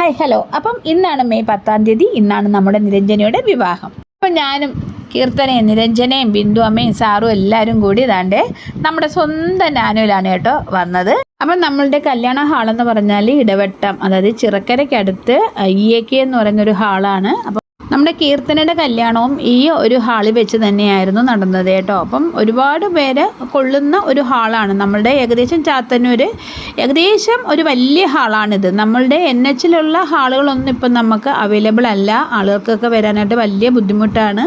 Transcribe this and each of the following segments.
Hi hello. അപ്പം ഇന്നാണ് May 10-ാം തീയതി. ഇന്നാണ് നമ്മുടെ നിരഞ്ജനയുടെ വിവാഹം. അപ്പം ഞാനും കീർത്തനയും നിരഞ്ജനയും ബിന്ദു അമ്മയും സാറും എല്ലാവരും കൂടി ഇതാണ്ട് നമ്മുടെ സ്വന്തം നാനുവിലാണ് കേട്ടോ വന്നത്. അപ്പം നമ്മളുടെ കല്യാണ ഹാളെന്ന് പറഞ്ഞാൽ ഇടവട്ടം, അതായത് ചിറക്കരയ്ക്കടുത്ത് EAK എന്ന് പറയുന്നൊരു ഹാളാണ്. അപ്പം നമ്മുടെ കീർത്തനയുടെ കല്യാണവും ഈ ഒരു ഹാളിൽ വെച്ച് തന്നെയായിരുന്നു നടന്നത് കേട്ടോ. അപ്പം ഒരുപാട് പേര് കൊള്ളുന്ന ഒരു ഹാളാണ് നമ്മളുടെ. ഏകദേശം ചാത്തന്നൂർ ഏകദേശം ഒരു വലിയ ഹാളാണിത്. നമ്മളുടെ NH ഹാളുകളൊന്നും ഇപ്പം നമുക്ക് അവൈലബിൾ അല്ല. ആളുകൾക്കൊക്കെ വരാനായിട്ട് വലിയ ബുദ്ധിമുട്ടാണ്.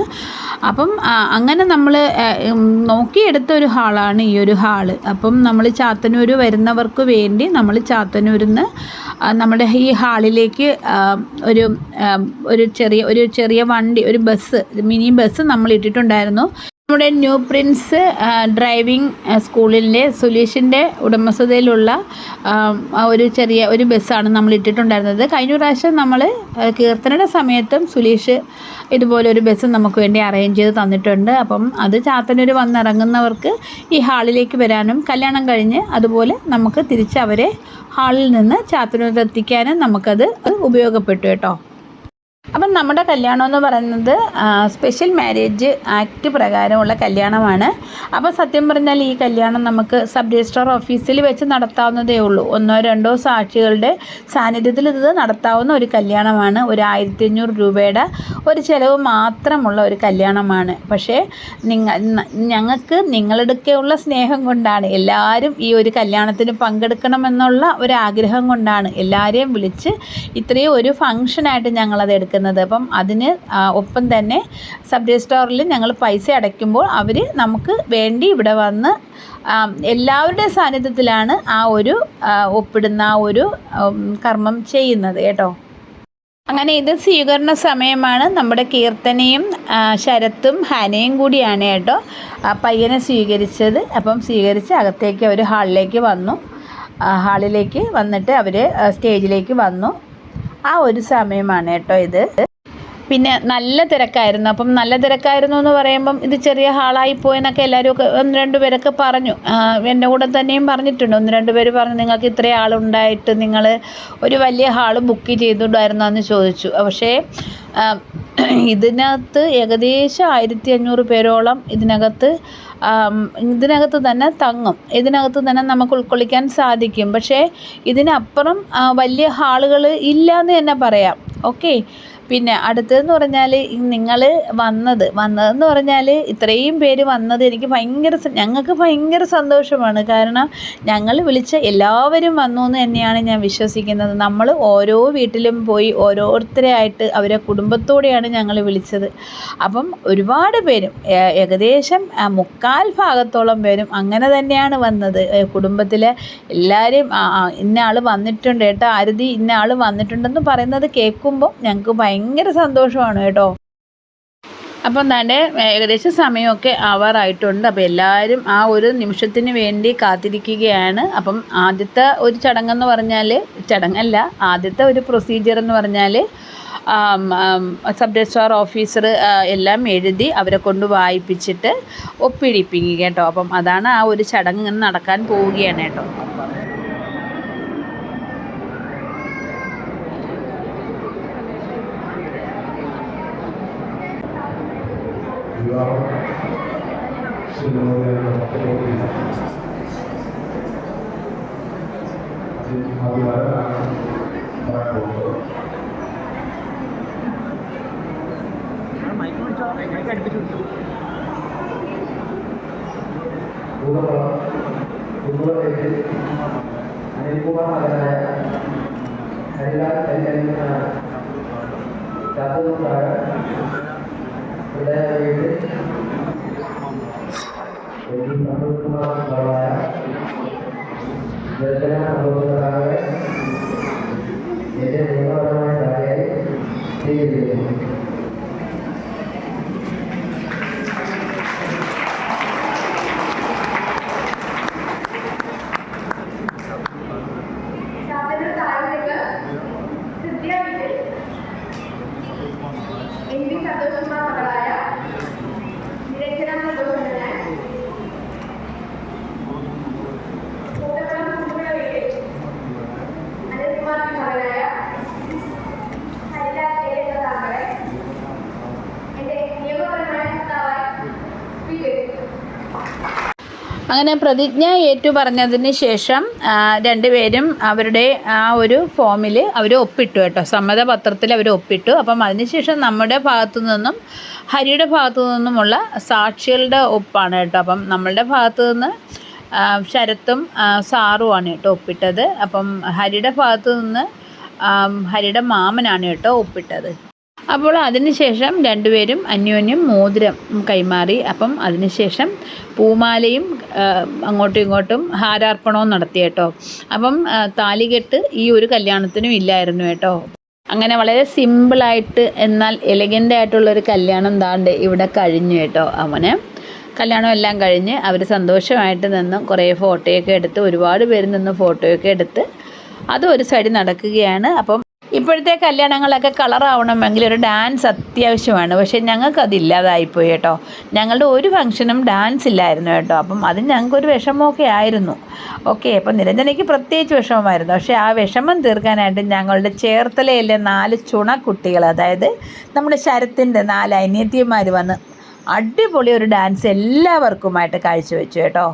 അപ്പം അങ്ങനെ നമ്മൾ നോക്കിയെടുത്ത ഒരു ഹാളാണ് ഈ ഒരു ഹാള്. അപ്പം നമ്മൾ ചാത്തന്നൂർ വരുന്നവർക്ക് വേണ്ടി നമ്മൾ ചാത്തന്നൂരിൽ നിന്ന് നമ്മുടെ ഈ ഹാളിലേക്ക് ഒരു ചെറിയ വണ്ടി, ഒരു ബസ്, മിനി ബസ് നമ്മൾ ഇട്ടിട്ടുണ്ടായിരുന്നു. നമ്മുടെ ന്യൂ പ്രിൻസ് ഡ്രൈവിംഗ് സ്കൂളിൻ്റെ സുലീഷിൻ്റെ ഉടമസ്ഥതയിലുള്ള ഒരു ബസ്സാണ് നമ്മൾ ഇട്ടിട്ടുണ്ടായിരുന്നത്. കഴിഞ്ഞ പ്രാവശ്യം നമ്മൾ കീർത്തനയുടെ സമയത്തും സുലീഷ് ഇതുപോലെ ഒരു ബസ് നമുക്ക് വേണ്ടി അറേഞ്ച് ചെയ്ത് തന്നിട്ടുണ്ട്. അപ്പം അത് ചാത്തന്നൂർ വന്നിറങ്ങുന്നവർക്ക് ഈ ഹാളിലേക്ക് വരാനും കല്യാണം കഴിഞ്ഞ് അതുപോലെ നമുക്ക് തിരിച്ച് അവരെ ഹാളിൽ നിന്ന് ചാത്തന്നൂർ എത്തിക്കാനും നമുക്കത് ഉപയോഗപ്പെട്ടു കേട്ടോ. അപ്പം നമ്മുടെ കല്യാണം എന്ന് പറയുന്നത് സ്പെഷ്യൽ മാരേജ് ആക്ട് പ്രകാരമുള്ള കല്യാണമാണ്. അപ്പോൾ സത്യം പറഞ്ഞാൽ ഈ കല്യാണം നമുക്ക് സബ് രജിസ്ട്രാർ ഓഫീസിൽ വെച്ച് നടത്താവുന്നതേ ഉള്ളൂ. 1-2 സാക്ഷികളുടെ സാന്നിധ്യത്തിൽ ഇത് നടത്താവുന്ന ഒരു കല്യാണമാണ്. ഒരു 1500 രൂപയുടെ ഒരു ചിലവ് മാത്രമുള്ള ഒരു കല്യാണമാണ്. പക്ഷേ ഞങ്ങൾക്ക് നിങ്ങളുടെയൊക്കെയുള്ള സ്നേഹം കൊണ്ടാണ്, എല്ലാവരും ഈ ഒരു കല്യാണത്തിന് പങ്കെടുക്കണമെന്നുള്ള ഒരാഗ്രഹം കൊണ്ടാണ് എല്ലാവരെയും വിളിച്ച് ഇത്രയും ഒരു ഫംഗ്ഷനായിട്ട് ഞങ്ങളത് എടുക്കുന്നത്. അപ്പം അതിന് ഒപ്പം തന്നെ സബ് രജിസ്ട്രാറിൽ ഞങ്ങൾ പൈസ അടയ്ക്കുമ്പോൾ അവർ നമുക്ക് വേണ്ടി ഇവിടെ വന്ന് എല്ലാവരുടെയും സാന്നിധ്യത്തിലാണ് ഒപ്പിടുന്ന ഒരു കർമ്മം ചെയ്യുന്നത് കേട്ടോ. അങ്ങനെ ഇത് സ്വീകരണ സമയമാണ്. നമ്മുടെ കീർത്തനയും ശരത്തും ഹനയും കൂടിയാണ് കേട്ടോ പയ്യനെ സ്വീകരിച്ചത്. അപ്പം സ്വീകരിച്ച് അകത്തേക്ക് അവർ ഹാളിലേക്ക് വന്നിട്ട് അവർ സ്റ്റേജിലേക്ക് വന്നു. ആ ഒരു സമയമാണ് കേട്ടോ ഇത്. പിന്നെ നല്ല തിരക്കായിരുന്നു. അപ്പം നല്ല തിരക്കായിരുന്നു എന്ന് പറയുമ്പം ഇത് ചെറിയ ഹാളായി പോയെന്നൊക്കെ എല്ലാവരും ഒക്കെ 1-2 പേരൊക്കെ പറഞ്ഞു. എൻ്റെ കൂടെ തന്നെയും പറഞ്ഞിട്ടുണ്ട്. 1-2 പേര് പറഞ്ഞു, നിങ്ങൾക്ക് ഇത്രയും ആളുണ്ടായിട്ട് നിങ്ങൾ ഒരു വലിയ ഹാള് ബുക്ക് ചെയ്തിട്ടുണ്ടായിരുന്നോ എന്ന് ചോദിച്ചു. പക്ഷേ ഇതിനകത്ത് ഏകദേശം 1500 പേരോളം ഇതിനകത്ത് തന്നെ തങ്ങും. ഇതിനകത്ത് തന്നെ നമുക്ക് ഉൾക്കൊള്ളിക്കാൻ സാധിക്കും. പക്ഷേ ഇതിനപ്പുറം വലിയ ഹാളുകൾ ഇല്ല എന്ന് തന്നെ പറയാം. ഓക്കെ. പിന്നെ അടുത്തതെന്ന് പറഞ്ഞാൽ നിങ്ങൾ വന്നതെന്ന് പറഞ്ഞാൽ ഇത്രയും പേര് വന്നത് ഞങ്ങൾക്ക് ഭയങ്കര സന്തോഷമാണ്. കാരണം ഞങ്ങൾ വിളിച്ച എല്ലാവരും വന്നു എന്ന് തന്നെയാണ് ഞാൻ വിശ്വസിക്കുന്നത്. നമ്മൾ ഓരോ വീട്ടിലും പോയി ഓരോരുത്തരെയായിട്ട് അവരെ കുടുംബത്തോടെയാണ് ഞങ്ങൾ വിളിച്ചത്. അപ്പം ഒരുപാട് പേരും ഏകദേശം 3/4 ഭാഗത്തോളം പേരും അങ്ങനെ തന്നെയാണ് വന്നത്. കുടുംബത്തിലെ എല്ലാവരും ഇന്ന ആൾ വന്നിട്ടുണ്ട് കേട്ടോ, ആരതി ഇന്ന ആൾ വന്നിട്ടുണ്ടെന്ന് പറയുന്നത് കേൾക്കുമ്പോൾ ഞങ്ങൾക്ക് ഭയങ്കര സന്തോഷമാണ് കേട്ടോ. അപ്പം തന്നെ ഏകദേശം സമയമൊക്കെ ആവാറായിട്ടുണ്ട്. അപ്പോൾ എല്ലാവരും ആ ഒരു നിമിഷത്തിന് വേണ്ടി കാത്തിരിക്കുകയാണ്. അപ്പം ആദ്യത്തെ ഒരു ചടങ്ങെന്ന് പറഞ്ഞാൽ, ആദ്യത്തെ ഒരു പ്രൊസീജിയർ എന്ന് പറഞ്ഞാൽ സബ് രജിസ്ട്രാർ ഓഫീസർ എല്ലാം എഴുതി അവരെ കൊണ്ട് വായിപ്പിച്ചിട്ട് ഒപ്പിടിപ്പിക്കുക കേട്ടോ. അപ്പം അതാണ് ആ ഒരു ചടങ്ങ് ഇങ്ങനെ നടക്കാൻ പോവുകയാണ് കേട്ടോ. അങ്ങനെ പ്രതിജ്ഞ ഏറ്റു പറഞ്ഞതിന് ശേഷം രണ്ടുപേരും അവരുടെ ആ ഒരു ഫോമിൽ അവർ ഒപ്പിട്ടു കേട്ടോ, സമ്മതപത്രത്തിൽ അവർ ഒപ്പിട്ടു. അപ്പം അതിനുശേഷം നമ്മുടെ ഭാഗത്തു നിന്നും ഹരിയുടെ ഭാഗത്തു നിന്നുമുള്ള സാക്ഷികളുടെ ഒപ്പാണ് കേട്ടോ. അപ്പം നമ്മളുടെ ഭാഗത്തു നിന്ന് ശരത്തും സാറുമാണ് കേട്ടോ ഒപ്പിട്ടത്. അപ്പം ഹരിയുടെ ഭാഗത്തു നിന്ന് ഹരിയുടെ മാമനാണ് കേട്ടോ ഒപ്പിട്ടത്. അപ്പോൾ അതിനുശേഷം രണ്ടുപേരും അന്യോന്യം മോതിരം കൈമാറി. അപ്പം അതിനുശേഷം പൂമാലയും അങ്ങോട്ടും ഇങ്ങോട്ടും ഹാരാർപ്പണവും നടത്തി കേട്ടോ. അപ്പം താലികെട്ട് ഈ ഒരു കല്യാണത്തിനും ഇല്ലായിരുന്നു കേട്ടോ. അങ്ങനെ വളരെ സിമ്പിളായിട്ട് എന്നാൽ എലഗൻ്റായിട്ടുള്ളൊരു കല്യാണം താണ്ട് ഇവിടെ കഴിഞ്ഞു കേട്ടോ. അവന് കല്യാണം എല്ലാം കഴിഞ്ഞ് അവർ സന്തോഷമായിട്ട് നിന്നും കുറേ ഫോട്ടോയൊക്കെ എടുത്ത്, ഒരുപാട് പേര് നിന്ന് ഫോട്ടോയൊക്കെ എടുത്ത് അതും ഒരു സൈഡിൽ നടക്കുകയാണ്. അപ്പം ഇപ്പോഴത്തെ കല്യാണങ്ങളൊക്കെ കളറാവണമെങ്കിൽ ഒരു ഡാൻസ് അത്യാവശ്യമാണ്. പക്ഷേ ഞങ്ങൾക്കതില്ലാതായിപ്പോയി കേട്ടോ. ഞങ്ങളുടെ ഒരു ഫംഗ്ഷനും ഡാൻസ് ഇല്ലായിരുന്നു കേട്ടോ. അപ്പം അത് ഞങ്ങൾക്കൊരു വിഷമമൊക്കെ ആയിരുന്നു. ഓക്കെ, അപ്പം നിരഞ്ജനയ്ക്ക് പ്രത്യേകിച്ച് വിഷമമായിരുന്നു. പക്ഷേ ആ വിഷമം തീർക്കാനായിട്ട് ഞങ്ങളുടെ ചേർത്തലയിലെ 4 ചുണക്കുട്ടികൾ, അതായത് നമ്മുടെ ശരത്തിൻ്റെ 4 അനിയത്തിമാർ വന്ന് അടിപൊളി ഒരു ഡാൻസ് എല്ലാവർക്കുമായിട്ട് കാഴ്ചവെച്ചു കേട്ടോ.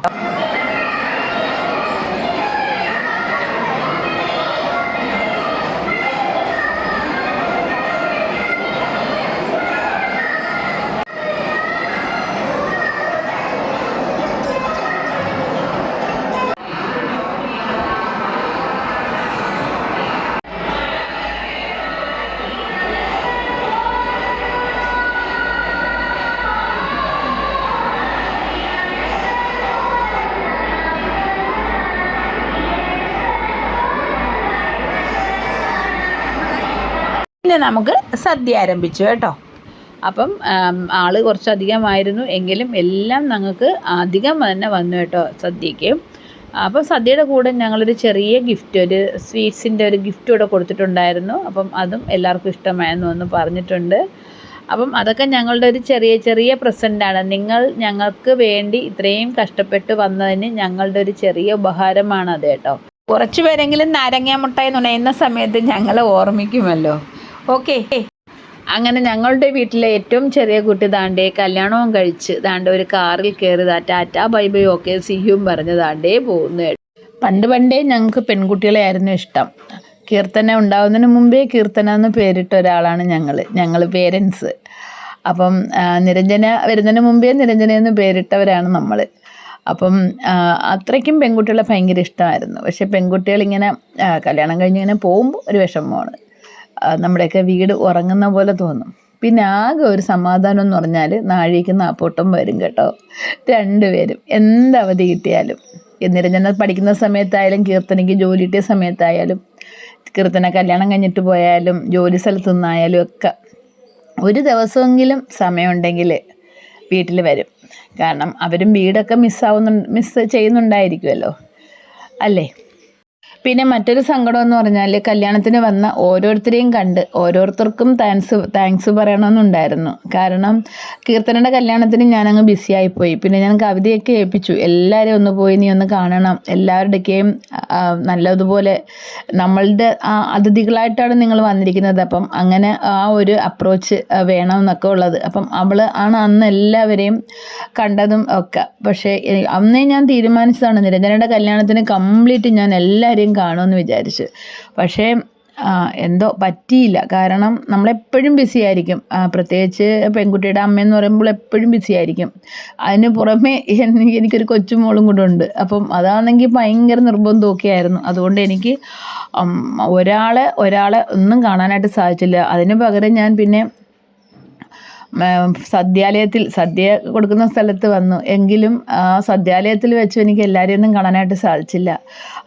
പിന്നെ നമുക്ക് സദ്യ ആരംഭിച്ചു കേട്ടോ. അപ്പം ആൾ കുറച്ചധികമായിരുന്നു എങ്കിലും എല്ലാം ഞങ്ങൾക്ക് അധികം തന്നെ വന്നു കേട്ടോ സദ്യയ്ക്ക്. അപ്പോൾ സദ്യയുടെ കൂടെ ഞങ്ങളൊരു ചെറിയ ഗിഫ്റ്റ്, ഒരു സ്വീറ്റ്സിൻ്റെ ഒരു ഗിഫ്റ്റ് കൂടെ കൊടുത്തിട്ടുണ്ടായിരുന്നു. അപ്പം അതും എല്ലാവർക്കും ഇഷ്ടമായിരുന്നു എന്ന് പറഞ്ഞിട്ടുണ്ട്. അപ്പം അതൊക്കെ ഞങ്ങളുടെ ഒരു ചെറിയ ചെറിയ പ്രസൻറ്റാണ്. നിങ്ങൾ ഞങ്ങൾക്ക് വേണ്ടി ഇത്രയും കഷ്ടപ്പെട്ട് വന്നതിന് ഞങ്ങളുടെ ഒരു ചെറിയ ഉപഹാരമാണത് കേട്ടോ. കുറച്ച് പേരെങ്കിലും നാരങ്ങ മുട്ടായി നുണയുന്ന സമയത്ത് ഞങ്ങളെ ഓർമ്മിക്കുമല്ലോ. ഓക്കെ, അങ്ങനെ ഞങ്ങളുടെ വീട്ടിലെ ഏറ്റവും ചെറിയ കുട്ടി ദാണ്ടേ കല്യാണവും കഴിച്ച് ദാണ്ട് ഒരു കാറിൽ കയറി ടാറ്റ ബൈ ബൈ ഓക്കെ സിയും പറഞ്ഞ് ദാണ്ടേ പോകുന്നു. പണ്ടേ ഞങ്ങൾക്ക് പെൺകുട്ടികളെ ആയിരുന്നു ഇഷ്ടം. കീർത്തന ഉണ്ടാവുന്നതിന് മുമ്പേ കീർത്തന എന്ന് പേരിട്ട ഒരാളാണ് ഞങ്ങൾ പേരൻസ്. അപ്പം നിരഞ്ജന വരുന്നതിന് മുമ്പേ നിരഞ്ജന എന്ന് പേരിട്ടവരാണ് നമ്മൾ. അപ്പം അത്രയ്ക്കും പെൺകുട്ടികളെ ഭയങ്കര ഇഷ്ടമായിരുന്നു. പക്ഷേ പെൺകുട്ടികളിങ്ങനെ കല്യാണം കഴിഞ്ഞിങ്ങനെ പോകുമ്പോൾ ഒരു വിഷമമാണ്. നമ്മുടെയൊക്കെ വീട് ഉറങ്ങുന്ന പോലെ തോന്നും. പിന്നെ ആകെ ഒരു സമാധാനം എന്ന് പറഞ്ഞാൽ നാഴിക്ക് 40 വരും കേട്ടോ. രണ്ടുപേരും എന്തവധി കിട്ടിയാലും, നിരഞ്ജന പഠിക്കുന്ന സമയത്തായാലും കീർത്തനയ്ക്ക് ജോലി കിട്ടിയ സമയത്തായാലും, കീർത്തന കല്യാണം കഴിഞ്ഞിട്ട് പോയാലും ജോലി സ്ഥലത്തു നിന്നായാലും ഒക്കെ ഒരു ദിവസമെങ്കിലും സമയമുണ്ടെങ്കിൽ വീട്ടിൽ വരും. കാരണം അവരും വീടൊക്കെ മിസ് ചെയ്യുന്നുണ്ടായിരിക്കുമല്ലോ അല്ലേ. പിന്നെ മറ്റൊരു സങ്കടം എന്ന് പറഞ്ഞാൽ കല്യാണത്തിന് വന്ന ഓരോരുത്തരെയും കണ്ട് ഓരോരുത്തർക്കും താങ്ക്സ് പറയണമെന്നുണ്ടായിരുന്നു. കാരണം കീർത്തനയുടെ കല്യാണത്തിന് ഞാനങ്ങ് ബിസിയായിപ്പോയി. പിന്നെ ഞാൻ കവിതയൊക്കെ ഏൽപ്പിച്ചു, എല്ലാവരും ഒന്ന് പോയി നീ ഒന്ന് കാണണം, എല്ലാവരുടെയും നല്ലതുപോലെ നമ്മളുടെ അതിഥികളായിട്ടാണ് നിങ്ങൾ വന്നിരിക്കുന്നത്, അപ്പം അങ്ങനെ ആ ഒരു അപ്രോച്ച് വേണമെന്നൊക്കെ ഉള്ളത്. അപ്പം അവൾ ആണ് അന്ന് എല്ലാവരെയും കണ്ടതും ഒക്കെ. പക്ഷേ അന്നേ ഞാൻ തീരുമാനിച്ചതാണ് നിരഞ്ജനയുടെ കല്യാണത്തിന് കംപ്ലീറ്റ് ഞാൻ എല്ലാവരെയും കാണുമെന്ന് വിചാരിച്ച്. പക്ഷേ എന്തോ പറ്റിയില്ല. കാരണം നമ്മളെപ്പോഴും ബിസി ആയിരിക്കും, പ്രത്യേകിച്ച് പെൺകുട്ടിയുടെ അമ്മയെന്ന് പറയുമ്പോൾ എപ്പോഴും ബിസി ആയിരിക്കും. അതിന് പുറമെ എനിക്കൊരു കൊച്ചുമോളും കൂടെ ഉണ്ട്. അപ്പം അതാണെങ്കിൽ ഭയങ്കര നിർബന്ധമൊക്കെ ആയിരുന്നു. അതുകൊണ്ട് എനിക്ക് ഒരാളെ ഒന്നും കാണാനായിട്ട് സാധിച്ചില്ല. അതിന് പകരം ഞാൻ പിന്നെ സദ്യ കൊടുക്കുന്ന സ്ഥലത്ത് വന്നു. എങ്കിലും സദ്യാലയത്തിൽ വെച്ച് എനിക്ക് എല്ലാവരെയും ഒന്നും കാണാനായിട്ട് സാധിച്ചില്ല.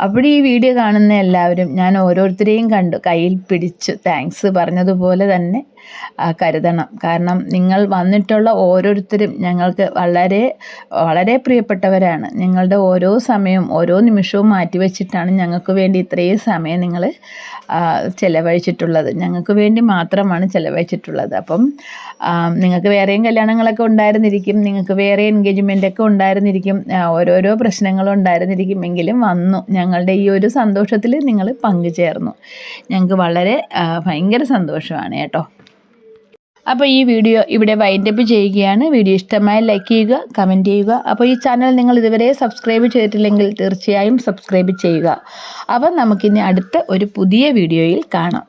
അപ്പോൾ ഈ വീഡിയോ കാണുന്ന എല്ലാവരും ഞാൻ ഓരോരുത്തരെയും കണ്ടു കയ്യിൽ പിടിച്ച് താങ്ക്സ് പറഞ്ഞതുപോലെ തന്നെ കരുതണം. കാരണം നിങ്ങൾ വന്നിട്ടുള്ള ഓരോരുത്തരും ഞങ്ങൾക്ക് വളരെ വളരെ പ്രിയപ്പെട്ടവരാണ്. നിങ്ങളുടെ ഓരോ സമയവും ഓരോ നിമിഷവും മാറ്റിവെച്ചിട്ടാണ് ഞങ്ങൾക്ക് വേണ്ടി ഇത്രയും സമയം നിങ്ങൾ ചിലവഴിച്ചിട്ടുള്ളത്. ഞങ്ങൾക്ക് വേണ്ടി മാത്രമാണ് ചിലവഴിച്ചിട്ടുള്ളത്. അപ്പം നിങ്ങൾക്ക് വേറെയും കല്യാണങ്ങളൊക്കെ ഉണ്ടായിരുന്നിരിക്കും, നിങ്ങൾക്ക് വേറെ എൻഗേജ്മെൻ്റൊക്കെ ഉണ്ടായിരുന്നിരിക്കും, ഓരോരോ പ്രശ്നങ്ങളും ഉണ്ടായിരുന്നിരിക്കും. എങ്കിലും വന്നു ഞങ്ങളുടെ ഈ ഒരു സന്തോഷത്തിൽ നിങ്ങൾ പങ്കുചേർന്നു. ഞങ്ങൾക്ക് വളരെ ഭയങ്കര സന്തോഷമാണ് കേട്ടോ. അപ്പോൾ ഈ വീഡിയോ ഇവിടെ വൈൻഡപ്പ് ചെയ്യുകയാണ്. വീഡിയോ ഇഷ്ടമായി ലൈക്ക് ചെയ്യുക, കമൻറ്റ് ചെയ്യുക. അപ്പോൾ ഈ ചാനൽ നിങ്ങൾ ഇതുവരെ സബ്സ്ക്രൈബ് ചെയ്തിട്ടില്ലെങ്കിൽ തീർച്ചയായും സബ്സ്ക്രൈബ് ചെയ്യുക. അപ്പോൾ നമുക്കിനി അടുത്ത ഒരു പുതിയ വീഡിയോയിൽ കാണാം.